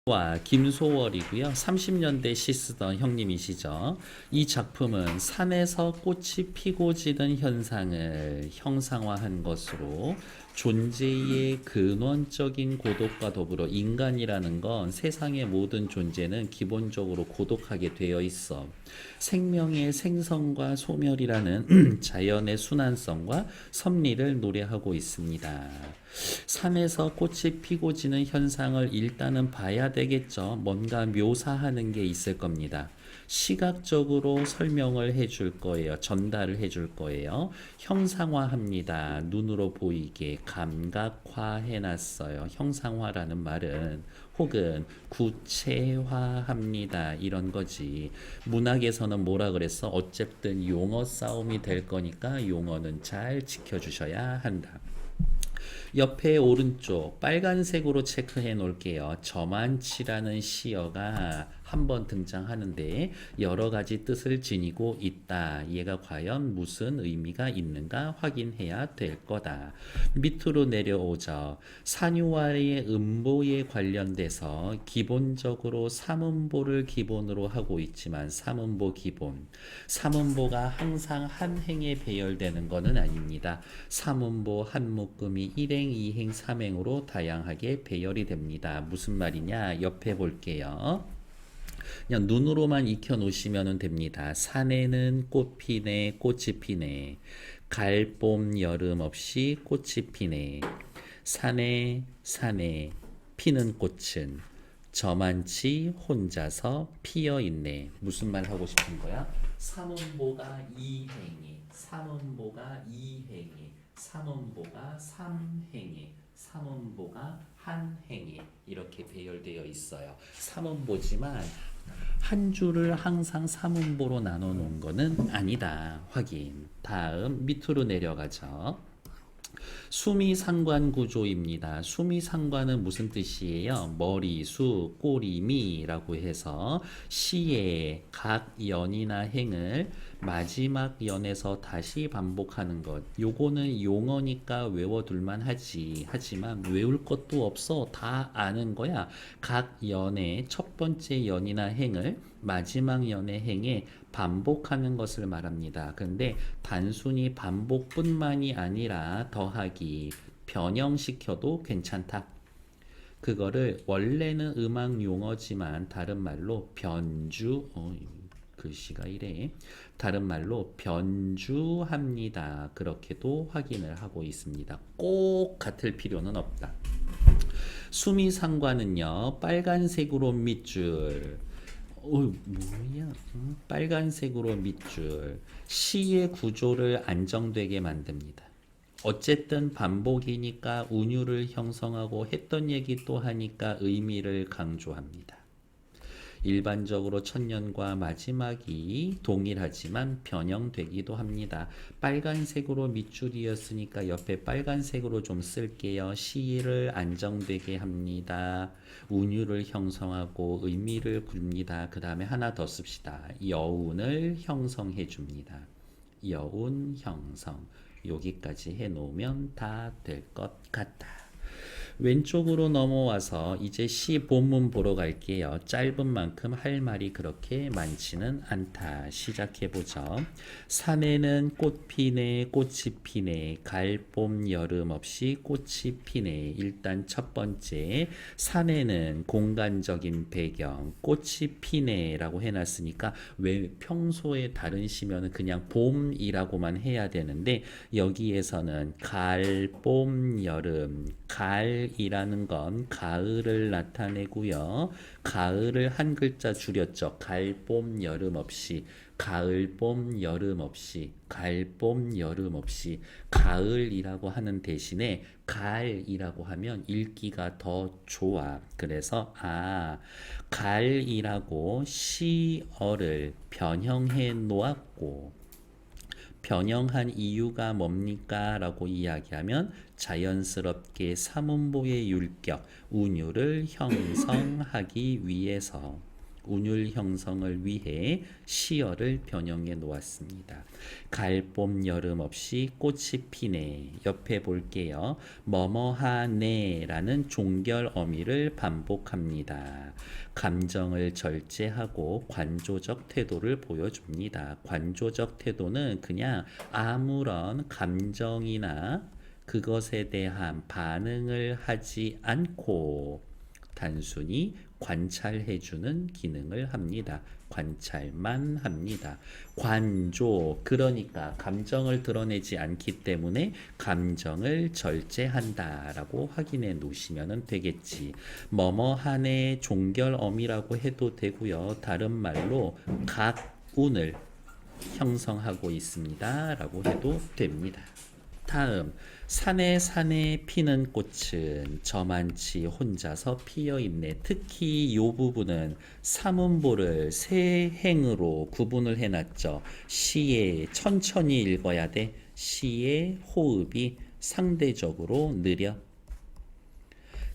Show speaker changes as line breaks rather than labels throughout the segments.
와 김소월이고요. 30년대 시 쓰던 형님이시죠. 이 작품은 산에서 꽃이 피고 지는 현상을 형상화한 것으로 존재의 근원적인 고독과 더불어 인간이라는 건 세상의 모든 존재는 기본적으로 고독하게 되어 있어. 생명의 생성과 소멸이라는 자연의 순환성과 섭리를 노래하고 있습니다. 산에서 꽃이 피고 지는 현상을 일단은 봐야 되겠죠. 뭔가 묘사하는 게 있을 겁니다. 시각적으로 설명을 해줄 거예요. 전달을 해줄 거예요. 형상화합니다. 눈으로 보이게 감각화 해놨어요. 형상화라는 말은 혹은 구체화합니다. 이런 거지. 문학에서는 뭐라 그랬어? 어쨌든 용어 싸움이 될 거니까 용어는 잘 지켜주셔야 한다. 옆에 오른쪽 빨간색으로 체크해 놓을게요. 저만치라는 시어가 한번 등장하는데 여러 가지 뜻을 지니고 있다. 얘가 과연 무슨 의미가 있는가 확인해야 될 거다. 밑으로 내려오죠. 산유화의 음보에 관련돼서 기본적으로 삼음보를 기본으로 하고 있지만 삼음보 기본. 삼음보가 항상 한 행에 배열되는 것은 아닙니다. 삼음보 한 묶음이 1행, 2행, 3행으로 다양하게 배열이 됩니다. 무슨 말이냐? 옆에 볼게요. 그냥 눈으로만 익혀 놓으시면 됩니다. 산에는 꽃 피네, 꽃이 피네. 갈봄 여름 없이 꽃이 피네. 산에 피는 꽃은 저만치 혼자서 피어 있네. 무슨 말 하고 싶은 거야? 삼음보가 2행에, 삼음보가 2행에, 삼음보가 3행에, 삼음보가 한 행에 이렇게 배열되어 있어요. 삼음보지만 한 줄을 항상 삼음보로 나눠 놓은 거는 아니다. 확인. 다음 밑으로 내려가죠. 수미상관 구조입니다. 수미상관은 무슨 뜻이에요? 머리수, 꼬리미라고 해서 시의 각 연이나 행을 마지막 연에서 다시 반복하는 것. 요거는 용어니까 외워둘만 하지. 하지만 외울 것도 없어. 다 아는 거야. 각 연의 첫 번째 연이나 행을 마지막 연의 행에 반복하는 것을 말합니다. 근데 단순히 반복뿐만이 아니라 더하기, 변형시켜도 괜찮다. 그거를 원래는 음악 용어지만 다른 말로 변주, 글씨가 이래. 다른 말로 변주합니다. 그렇게도 확인을 하고 있습니다. 꼭 같을 필요는 없다. 수미상관은요, 빨간색으로 밑줄. 뭐야? 빨간색으로 밑줄. 시의 구조를 안정되게 만듭니다. 어쨌든 반복이니까 운율을 형성하고 했던 얘기 또 하니까 의미를 강조합니다. 일반적으로 첫년과 마지막이 동일하지만 변형되기도 합니다. 빨간색으로 밑줄이었으니까 옆에 빨간색으로 좀 쓸게요. 시를 안정되게 합니다. 운율을 형성하고 의미를 굽니다. 그 다음에 하나 더 씁시다. 여운을 형성해 줍니다. 여운 형성. 여기까지 해놓으면 다 될 것 같다. 왼쪽으로 넘어와서 이제 시 본문 보러 갈게요. 짧은 만큼 할 말이 그렇게 많지는 않다. 시작해보죠. 산에는 꽃 피네, 꽃이 피네. 갈봄 여름 없이 꽃이 피네. 일단 첫 번째, 산에는 공간적인 배경, 꽃이 피네 라고 해놨으니까 왜 평소에 다른 시면은 그냥 봄이라고만 해야 되는데 여기에서는 갈봄 여름, 갈이라는 건 가을을 나타내고요. 가을을 한 글자 줄였죠. 갈봄 여름 없이, 가을봄 여름 없이, 갈봄 여름 없이. 가을이라고 하는 대신에 갈이라고 하면 읽기가 더 좋아. 그래서 갈이라고 시어를 변형해 놓았고, 변형한 이유가 뭡니까? 라고 이야기하면 자연스럽게 삼음보의 율격, 운율을 형성하기 위해서. 운율 형성을 위해 시어를 변형해 놓았습니다. 가을봄 여름 없이 꽃이 피네. 옆에 볼게요. 뭐뭐하네라는 종결 어미를 반복합니다. 감정을 절제하고 관조적 태도를 보여줍니다. 관조적 태도는 그냥 아무런 감정이나 그것에 대한 반응을 하지 않고 단순히 관찰해주는 기능을 합니다. 관찰만 합니다. 관조, 그러니까 감정을 드러내지 않기 때문에 감정을 절제한다라고 확인해 놓으시면 되겠지. 뭐뭐한의 종결어미라고 해도 되고요. 다른 말로 각운을 형성하고 있습니다. 라고 해도 됩니다. 다음, 산에 피는 꽃은 저만치 혼자서 피어있네. 특히 이 부분은 사문보를 세 행으로 구분을 해놨죠. 시에 천천히 읽어야 돼. 시의 호흡이 상대적으로 느려.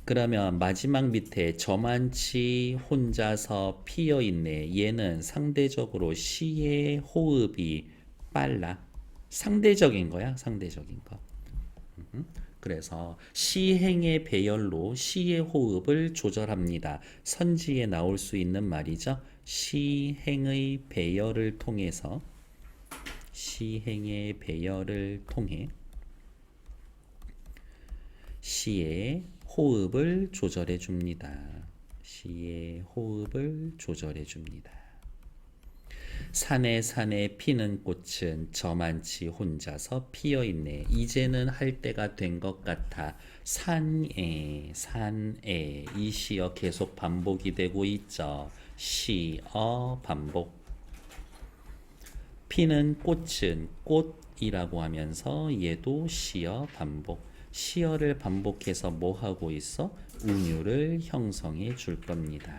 그러면 마지막 밑에 저만치 혼자서 피어있네. 얘는 상대적으로 시의 호흡이 빨라. 상대적인 거야, 상대적인 거. 그래서 시행의 배열로 시의 호흡을 조절합니다. 선지에 나올 수 있는 말이죠. 시행의 배열을 통해서 시행의 배열을 통해 시의 호흡을 조절해 줍니다. 시의 호흡을 조절해 줍니다. 산에 피는 꽃은 저만치 혼자서 피어있네. 이제는 할 때가 된 것 같아. 산에 이 시어 계속 반복이 되고 있죠. 시어 반복. 피는 꽃은 꽃이라고 하면서 얘도 시어 반복. 시어를 반복해서 뭐 하고 있어? 운율을 형성해 줄 겁니다.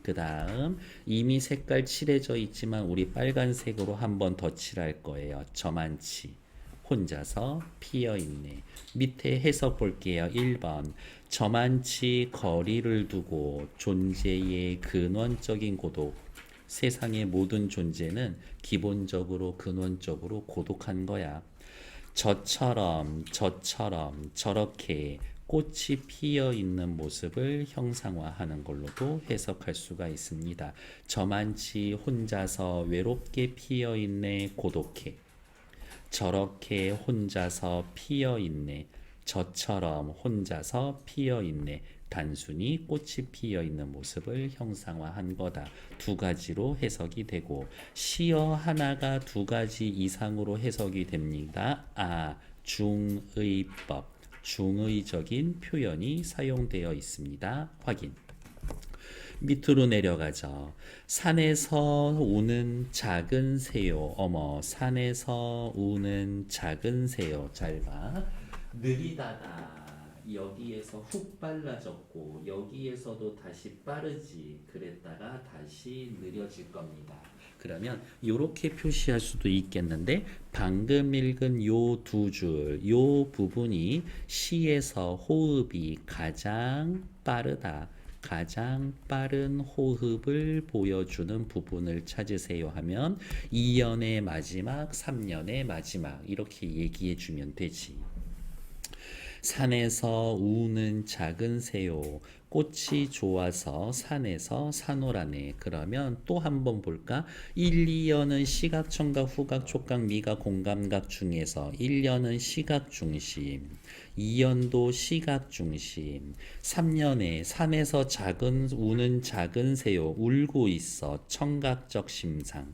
그 다음 이미 색깔 칠해져 있지만 우리 빨간색으로 한 번 더 칠할 거예요. 저만치 혼자서 피어있네. 밑에 해석 볼게요. 1번 저만치 거리를 두고 존재의 근원적인 고독. 세상의 모든 존재는 기본적으로 근원적으로 고독한 거야. 저처럼 저렇게 꽃이 피어 있는 모습을 형상화하는 걸로도 해석할 수가 있습니다. 저만치 혼자서 외롭게 피어 있네. 고독해. 저렇게 혼자서 피어 있네. 저처럼 혼자서 피어 있네. 단순히 꽃이 피어 있는 모습을 형상화한 거다. 두 가지로 해석이 되고 시어 하나가 두 가지 이상으로 해석이 됩니다. 중의법. 중의적인 표현이 사용되어 있습니다. 확인. 밑으로 내려가죠. 산에서 우는 작은 새요. 어머, 산에서 우는 작은 새요. 잘 봐. 느리다가 여기에서 훅 빨라졌고 여기에서도 다시 빠르지. 그랬다가 다시 느려질 겁니다. 그러면 이렇게 표시할 수도 있겠는데 방금 읽은 요 두 줄, 요 부분이 시에서 호흡이 가장 빠르다. 가장 빠른 호흡을 보여주는 부분을 찾으세요 하면 2년의 마지막, 3년의 마지막 이렇게 얘기해 주면 되지. 산에서 우는 작은 새요. 꽃이 좋아서 산에서 산호라네. 그러면 또 한번 볼까? 1, 2년은 시각, 청각, 후각, 촉각, 미각, 공감각 중에서 1년은 시각 중심, 2년도 시각 중심, 3년에 산에서 우는 작은 새요. 울고 있어. 청각적 심상.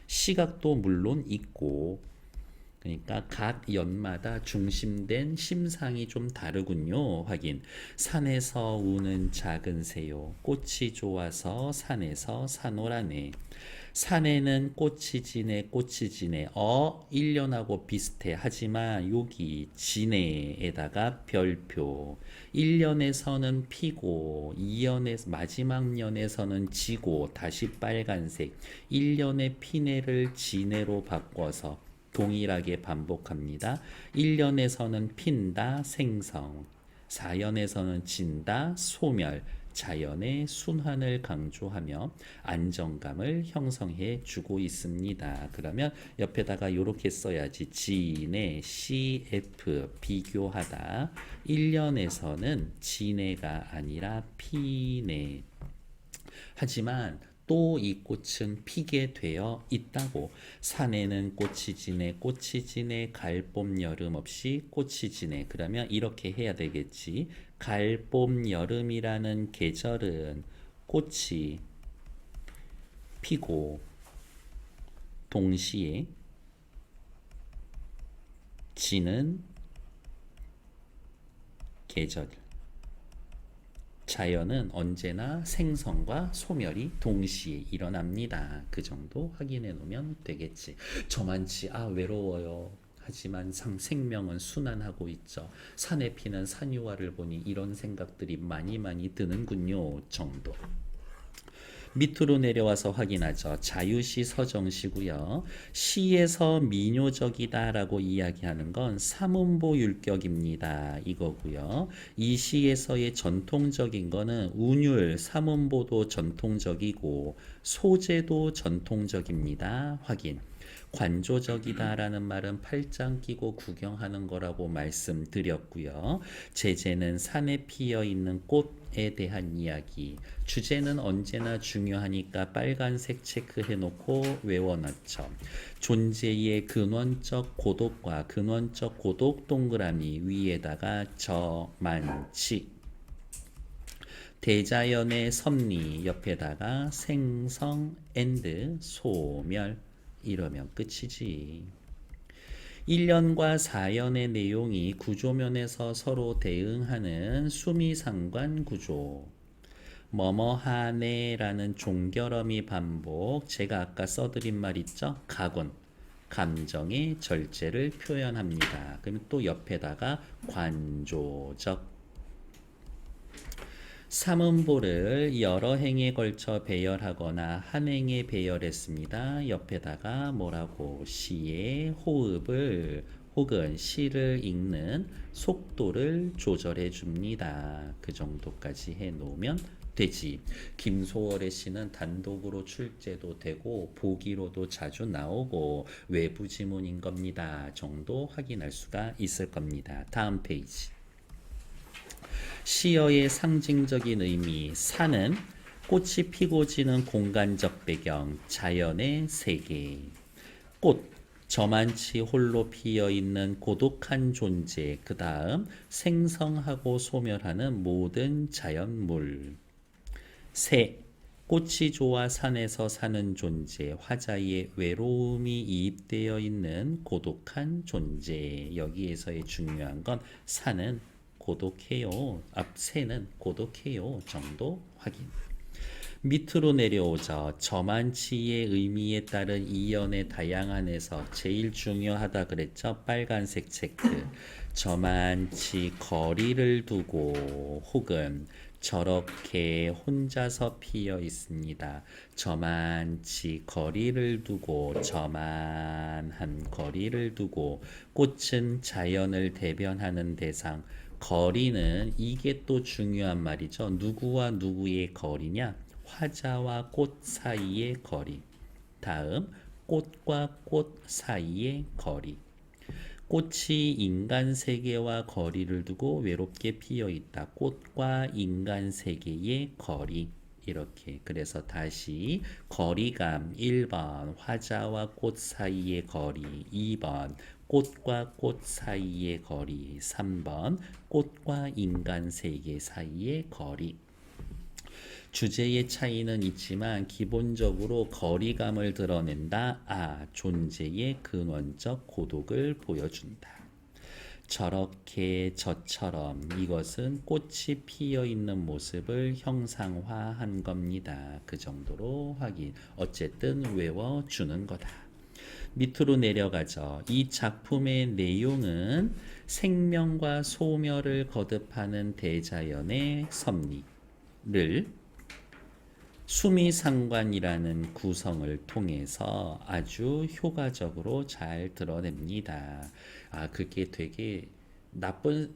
시각도 물론 있고 그러니까 각 연마다 중심된 심상이 좀 다르군요. 확인. 산에서 우는 작은 새요. 꽃이 좋아서 산에서 산호라네. 산에는 꽃이 지네. 1년하고 비슷해. 하지만 여기 지네에다가 별표. 1년에서는 피고 2년에 마지막 년에서는 지고 다시 빨간색. 1년의 피네를 지네로 바꿔서 동일하게 반복합니다. 1년에서는 핀다, 생성. 4년에서는 진다, 소멸. 자연의 순환을 강조하며 안정감을 형성해 주고 있습니다. 그러면 옆에다가 이렇게 써야지. 진해 CF 비교하다. 1년에서는 진해가 아니라 피네. 하지만 또 이 꽃은 피게 되어 있다고. 산에는 꽃이 지네, 꽃이 지네, 가을, 봄, 여름 없이 꽃이 지네. 그러면 이렇게 해야 되겠지. 가을, 봄, 여름이라는 계절은 꽃이 피고 동시에 지는 계절. 자연은 언제나 생성과 소멸이 동시에 일어납니다. 그 정도 확인해 놓으면 되겠지. 저만치 외로워요. 하지만 생명은 순환하고 있죠. 산에 피는 산유화를 보니 이런 생각들이 많이 드는군요. 정도. 밑으로 내려와서 확인하죠. 자유시 서정시고요. 시에서 민요적이다라고 이야기하는 건 사문보 율격입니다. 이거고요. 이 시에서의 전통적인 거는 운율, 사문보도 전통적이고 소재도 전통적입니다. 확인. 관조적이다라는 말은 팔짱 끼고 구경하는 거라고 말씀드렸고요. 제재는 산에 피어 있는 꽃에 대한 이야기. 주제는 언제나 중요하니까 빨간색 체크해 놓고 외워놨죠. 존재의 근원적 고독과 근원적 고독 동그라미 위에다가 저만치. 대자연의 섭리 옆에다가 생성 앤드 소멸. 이러면 끝이지. 1년과 4년의 내용이 구조면에서 서로 대응하는 수미상관 구조. 뭐뭐하네라는 종결어미 반복. 제가 아까 써드린 말 있죠? 각원. 감정의 절제를 표현합니다. 그럼 또 옆에다가 관조적. 삼음보를 여러 행에 걸쳐 배열하거나 한 행에 배열했습니다. 옆에다가 뭐라고 시의 호흡을 혹은 시를 읽는 속도를 조절해 줍니다. 그 정도까지 해 놓으면 되지. 김소월의 시는 단독으로 출제도 되고 보기로도 자주 나오고 외부 지문인 겁니다. 정도 확인할 수가 있을 겁니다. 다음 페이지. 시어의 상징적인 의미. 산은 꽃이 피고 지는 공간적 배경, 자연의 세계. 꽃, 저만치 홀로 피어있는 고독한 존재. 그 다음 생성하고 소멸하는 모든 자연물. 새, 꽃이 좋아 산에서 사는 존재. 화자의 외로움이 이입되어 있는 고독한 존재. 여기에서의 중요한 건 산은 고독해요. 새는 고독해요. 정도 확인. 밑으로 내려오죠. 저만치의 의미에 따른 이연의 다양한 해석. 제일 중요하다 그랬죠. 빨간색 체크. 저만치 거리를 두고 혹은 저렇게 혼자서 피어 있습니다. 저만치 거리를 두고 저만한 거리를 두고 꽃은 자연을 대변하는 대상. 거리는 이게 또 중요한 말이죠. 누구와 누구의 거리냐? 화자와 꽃 사이의 거리. 다음 꽃과 꽃 사이의 거리. 꽃이 인간 세계와 거리를 두고 외롭게 피어 있다. 꽃과 인간 세계의 거리. 이렇게. 그래서 다시 거리감 1번 화자와 꽃 사이의 거리, 2번 꽃과 꽃 사이의 거리, 3번 꽃과 인간 세계 사이의 거리. 주제의 차이는 있지만 기본적으로 거리감을 드러낸다. 존재의 근원적 고독을 보여준다. 저렇게 저처럼 이것은 꽃이 피어 있는 모습을 형상화한 겁니다. 그 정도로 확인. 어쨌든 외워주는 거다. 밑으로 내려가죠. 이 작품의 내용은 생명과 소멸을 거듭하는 대자연의 섭리를 수미상관이라는 구성을 통해서 아주 효과적으로 잘 드러냅니다. 그게 되게 나쁜,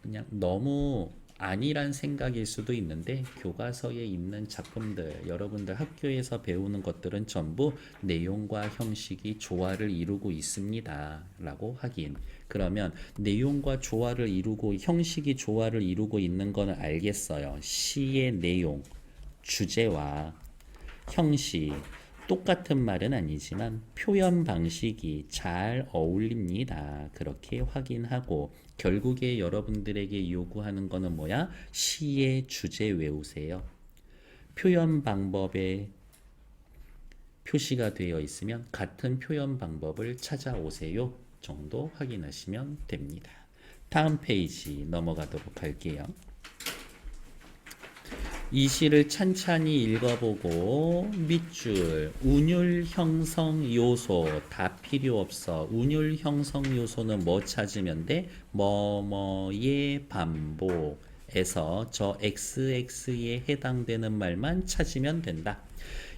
그냥 너무 아니란 생각일 수도 있는데 교과서에 있는 작품들, 여러분들 학교에서 배우는 것들은 전부 내용과 형식이 조화를 이루고 있습니다. 라고 하긴. 그러면 내용과 조화를 이루고 형식이 조화를 이루고 있는 거는 알겠어요. 시의 내용, 주제와 형식 똑같은 말은 아니지만 표현 방식이 잘 어울립니다. 그렇게 확인하고 결국에 여러분들에게 요구하는 거는 뭐야? 시의 주제 외우세요. 표현 방법에 표시가 되어 있으면 같은 표현 방법을 찾아오세요. 정도 확인하시면 됩니다. 다음 페이지 넘어가도록 할게요. 이 시를 찬찬히 읽어보고 밑줄 운율 형성 요소 다 필요 없어. 운율 형성 요소는 뭐 찾으면 돼? 뭐뭐의 반복에서 저 XX에 해당되는 말만 찾으면 된다.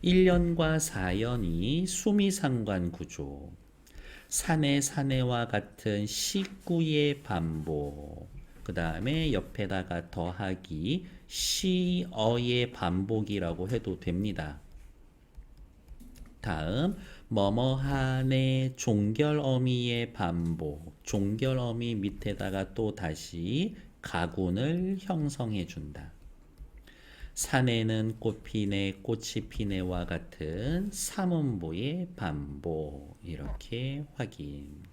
1년과 4년이 수미상관 구조, 사내 사내와 같은 식구의 반복, 그 다음에 옆에다가 더하기 시어의 반복이라고 해도 됩니다. 다음 뭐뭐한의 종결어미의 반복, 종결어미 밑에다가 또 다시 가군을 형성해 준다. 산에는 꽃 피네, 꽃이 피네와 같은 삼음보의 반복, 이렇게 확인.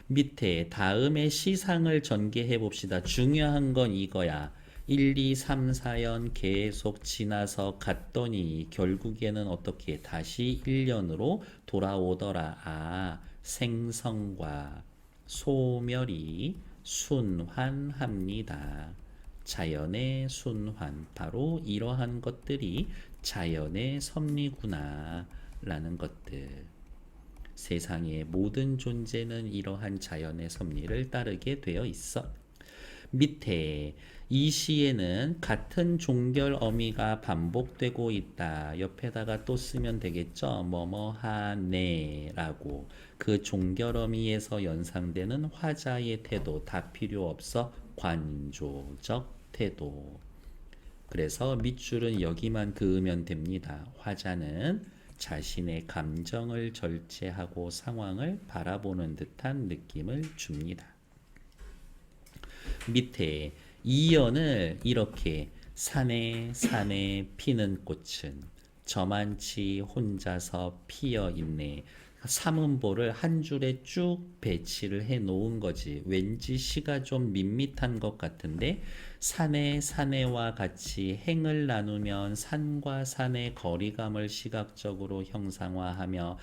밑에 다음의 시상을 전개해 봅시다. 중요한 건 이거야. 1, 2, 3, 4연 계속 지나서 갔더니 결국에는 어떻게 다시 1년으로 돌아오더라. 아, 생성과 소멸이 순환합니다. 자연의 순환, 바로 이러한 것들이 자연의 섭리구나 라는 것들. 세상의 모든 존재는 이러한 자연의 섭리를 따르게 되어 있어. 밑에 이 시에는 같은 종결 어미가 반복되고 있다. 옆에다가 또 쓰면 되겠죠. 뭐뭐하네 라고. 그 종결 어미에서 연상되는 화자의 태도 다 필요 없어. 관조적 태도. 그래서 밑줄은 여기만 그으면 됩니다. 화자는 자신의 감정을 절제하고 상황을 바라보는 듯한 느낌을 줍니다. 밑에 이연을 이렇게 산에 피는 꽃은 저만치 혼자서 피어 있네. 삼음보를 한 줄에 쭉 배치를 해 놓은 거지. 왠지 시가 좀 밋밋한 것 같은데 산에와 같이 행을 나누면 산과 산의 거리감을 시각적으로 형상화하며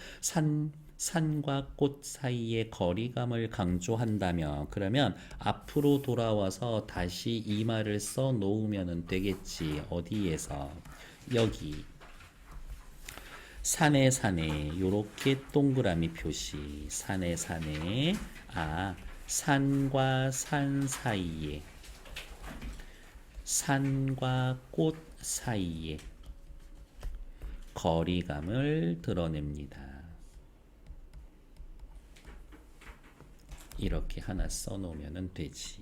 산과 꽃 사이의 거리감을 강조한다면 그러면 앞으로 돌아와서 다시 이 말을 써 놓으면 되겠지. 어디에서? 여기. 산에 요렇게 동그라미 표시. 산에 아, 산과 산 사이에, 산과 꽃 사이에 거리감을 드러냅니다. 이렇게 하나 써놓으면 되지.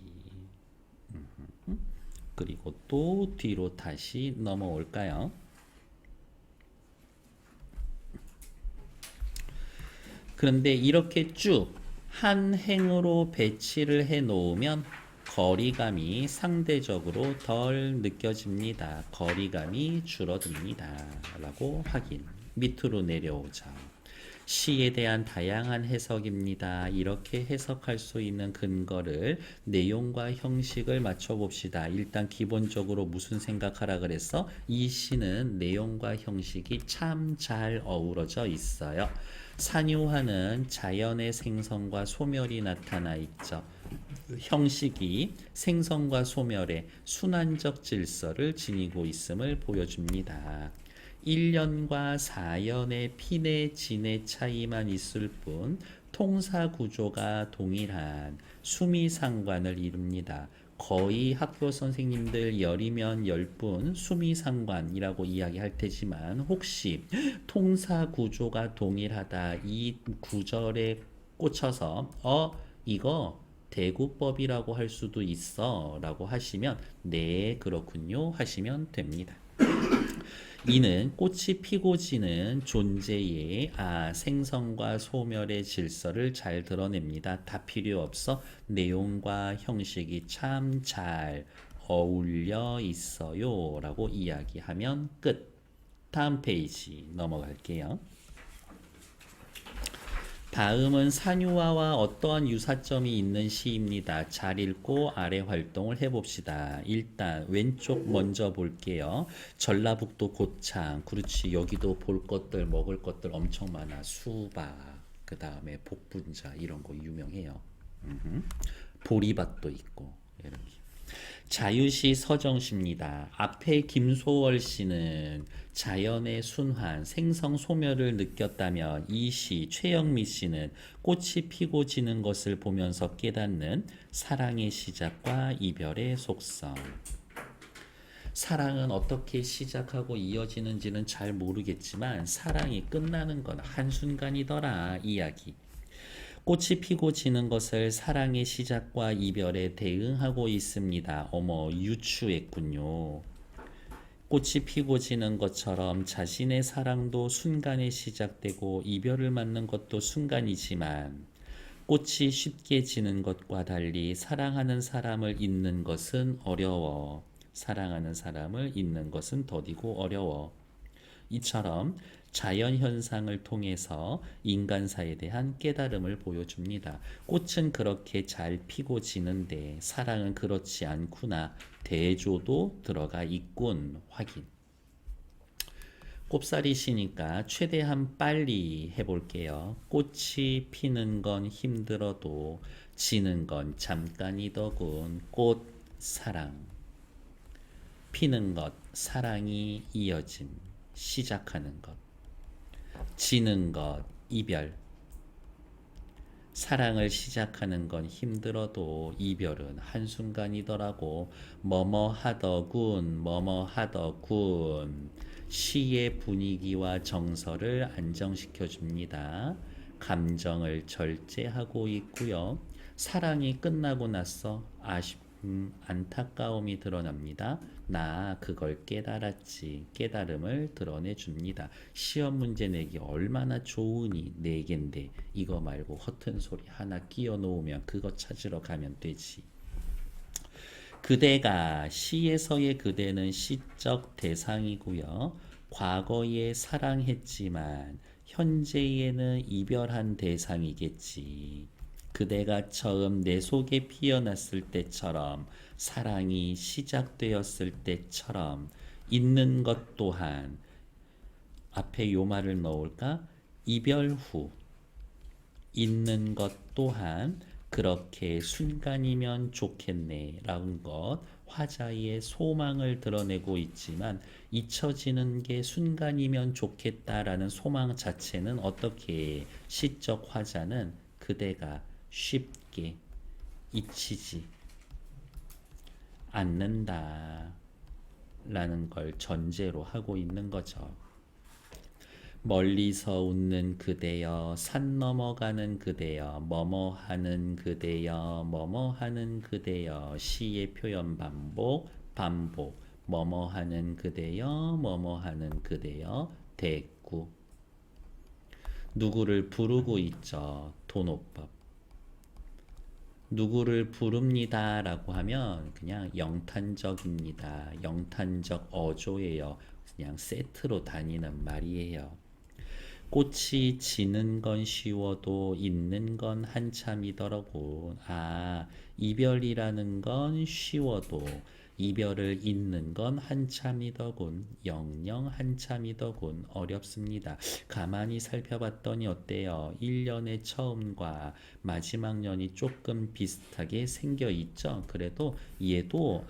그리고 또 뒤로 다시 넘어올까요? 그런데 이렇게 쭉 한 행으로 배치를 해 놓으면 거리감이 상대적으로 덜 느껴집니다. 거리감이 줄어듭니다. 라고 확인. 밑으로 내려오죠. 시에 대한 다양한 해석입니다. 이렇게 해석할 수 있는 근거를 내용과 형식을 맞춰봅시다. 일단 기본적으로 무슨 생각하라 그랬어? 이 시는 내용과 형식이 참 잘 어우러져 있어요. 산유화는 자연의 생성과 소멸이 나타나 있죠. 형식이 생성과 소멸의 순환적 질서를 지니고 있음을 보여줍니다. 1년과 4년의 pin의 진의 차이만 있을 뿐 통사 구조가 동일한 수미상관을 이룹니다. 거의 학교 선생님들 10이면 10분 수미상관이라고 이야기할 테지만 혹시 통사 구조가 동일하다 이 구절에 꽂혀서 이거 대구법이라고 할 수도 있어 라고 하시면 네 그렇군요 하시면 됩니다. 이는 꽃이 피고 지는 존재의 생성과 소멸의 질서를 잘 드러냅니다. 다 필요 없어. 내용과 형식이 참 잘 어울려 있어요 라고 이야기하면 끝. 다음 페이지 넘어갈게요. 다음은 산유화와 어떠한 유사점이 있는 시입니다. 잘 읽고 아래 활동을 해봅시다. 일단 왼쪽 먼저 볼게요. 전라북도 고창. 그렇지. 여기도 볼 것들 먹을 것들 엄청 많아. 수박, 그 다음에 복분자 이런 거 유명해요. 보리밭도 있고 이렇게. 자유시 서정시입니다. 앞에 김소월 씨는 자연의 순환, 생성 소멸을 느꼈다면 이 시 최영미 씨는 꽃이 피고 지는 것을 보면서 깨닫는 사랑의 시작과 이별의 속성. 사랑은 어떻게 시작하고 이어지는지는 잘 모르겠지만 사랑이 끝나는 건 한순간이더라 이야기. 꽃이 피고 지는 것을 사랑의 시작과 이별에 대응하고 있습니다. 어머, 유추했군요. 꽃이 피고 지는 것처럼 자신의 사랑도 순간에 시작되고 이별을 맞는 것도 순간이지만 꽃이 쉽게 지는 것과 달리 사랑하는 사람을 잊는 것은 어려워. 사랑하는 사람을 잊는 것은 더디고 어려워. 이처럼 자연 현상을 통해서 인간사에 대한 깨달음을 보여줍니다. 꽃은 그렇게 잘 피고 지는데 사랑은 그렇지 않구나. 대조도 들어가 있군. 확인. 꼽사리시니까 최대한 빨리 해볼게요. 꽃이 피는 건 힘들어도 지는 건 잠깐이더군. 꽃, 사랑. 피는 것, 사랑이 이어짐. 시작하는 것. 지는 것, 이별. 사랑을 시작하는 건 힘들어도 이별은 한순간이더라고. 뭐뭐 하더군, 뭐뭐 하더군. 시의 분위기와 정서를 안정시켜 줍니다. 감정을 절제하고 있고요. 사랑이 끝나고 나서 안타까움이 드러납니다. 나 그걸 깨달았지. 깨달음을 드러내 줍니다. 시험 문제 내기 얼마나 좋으니 네 개인데 이거 말고 허튼 소리 하나 끼워 놓으면 그거 찾으러 가면 되지. 그대가 시에서의 그대는 시적 대상이고요. 과거에 사랑했지만 현재에는 이별한 대상이겠지. 그대가 처음 내 속에 피어났을 때처럼 사랑이 시작되었을 때처럼 있는 것 또한 앞에 요 말을 넣을까? 이별 후 있는 것 또한 그렇게 순간이면 좋겠네 라는 것 화자의 소망을 드러내고 있지만 잊혀지는 게 순간이면 좋겠다라는 소망 자체는 어떻게 시적 화자는 그대가 쉽게 잊히지 않는다 라는 걸 전제로 하고 있는 거죠. 멀리서 웃는 그대여, 산 넘어가는 그대여, 뭐뭐 하는 그대여, 뭐뭐 하는 그대여. 시의 표현 반복, 반복. 뭐뭐 하는 그대여, 뭐뭐 하는 그대여. 대구. 누구를 부르고 있죠. 돈오법. 누구를 부릅니다 라고 하면 그냥 영탄적입니다. 영탄적 어조예요. 그냥 세트로 다니는 말이에요. 꽃이 지는 건 쉬워도 잊는 건 한참이더라고. 이별이라는 건 쉬워도 이별을 잊는 건 한참이더군. 영영 한참이더군. 어렵습니다. 가만히 살펴봤더니 어때요? 1년의 처음과 마지막 년이 조금 비슷하게 생겨 있죠. 그래도 얘도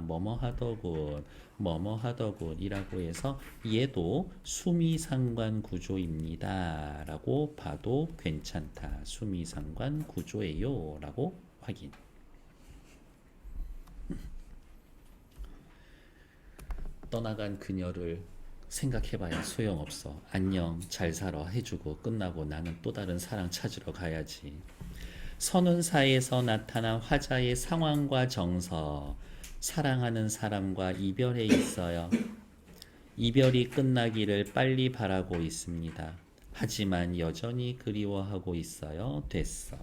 뭐뭐 하더군. 뭐뭐 하더군 이라고 해서 얘도 수미상관 구조입니다 라고 봐도 괜찮다. 수미상관 구조예요 라고 확인. 떠나간 그녀를 생각해봐야 소용없어. 안녕 잘 살아 해주고 끝나고 나는 또 다른 사랑 찾으러 가야지. 선운사에서 나타난 화자의 상황과 정서. 사랑하는 사람과 이별해 있어요. 이별이 끝나기를 빨리 바라고 있습니다. 하지만 여전히 그리워하고 있어요. 됐어.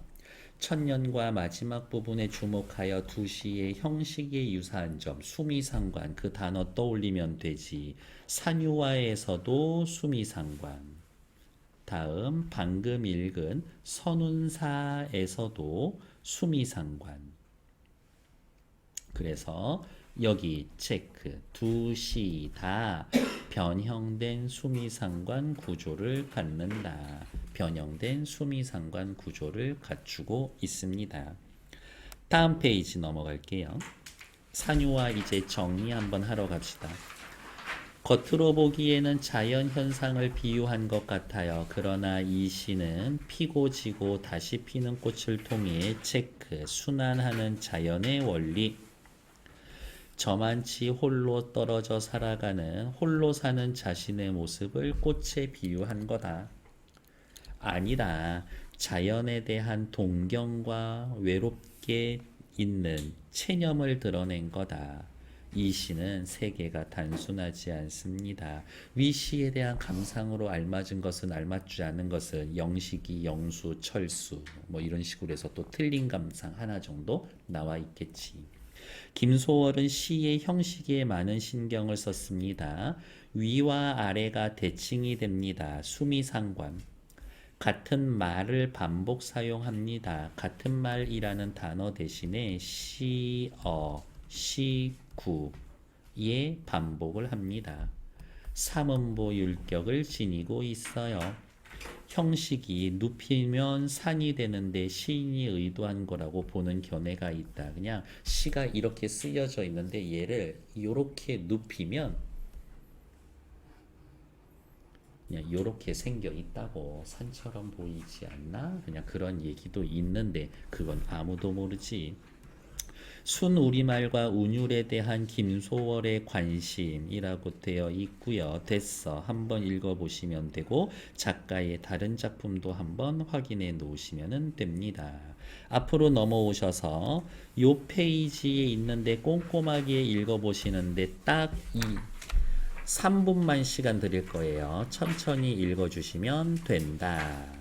천년과 마지막 부분에 주목하여 두 시의 형식에 유사한 점, 수미상관, 그 단어 떠올리면 되지. 산유화에서도 수미상관. 다음 방금 읽은 선운사에서도 수미상관. 그래서 여기 체크. 두 시 다 변형된 수미상관 구조를 갖는다. 변형된 수미상관 구조를 갖추고 있습니다. 다음 페이지 넘어갈게요. 산유화 이제 정의 한번 하러 갑시다. 겉으로 보기에는 자연 현상을 비유한 것 같아요. 그러나 이 시는 피고 지고 다시 피는 꽃을 통해 체크, 순환하는 자연의 원리. 저만치 홀로 떨어져 살아가는 홀로 사는 자신의 모습을 꽃에 비유한 거다. 아니라 자연에 대한 동경과 외롭게 있는 체념을 드러낸 거다. 이 시는 세계가 단순하지 않습니다. 위 시에 대한 감상으로 알맞은 것은 알맞지 않은 것은 영식이, 영수, 철수 뭐 이런 식으로 해서 또 틀린 감상 하나 정도 나와 있겠지. 김소월은 시의 형식에 많은 신경을 썼습니다. 위와 아래가 대칭이 됩니다. 수미상관. 같은 말을 반복 사용합니다. 같은 말이라는 단어 대신에 시어, 시구의 반복을 합니다. 삼음보 율격을 지니고 있어요. 형식이 눕히면 산이 되는데 시인이 의도한 거라고 보는 견해가 있다. 그냥 시가 이렇게 쓰여져 있는데 얘를 이렇게 눕히면 그냥 이렇게 생겨 있다고 산처럼 보이지 않나? 그냥 그런 얘기도 있는데 그건 아무도 모르지. 순우리말과 운율에 대한 김소월의 관심이라고 되어 있고요. 됐어. 한번 읽어보시면 되고 작가의 다른 작품도 한번 확인해 놓으시면 됩니다. 앞으로 넘어오셔서 요 페이지에 있는데 꼼꼼하게 읽어보시는데 딱 이 3분만 시간 드릴 거예요. 천천히 읽어주시면 된다.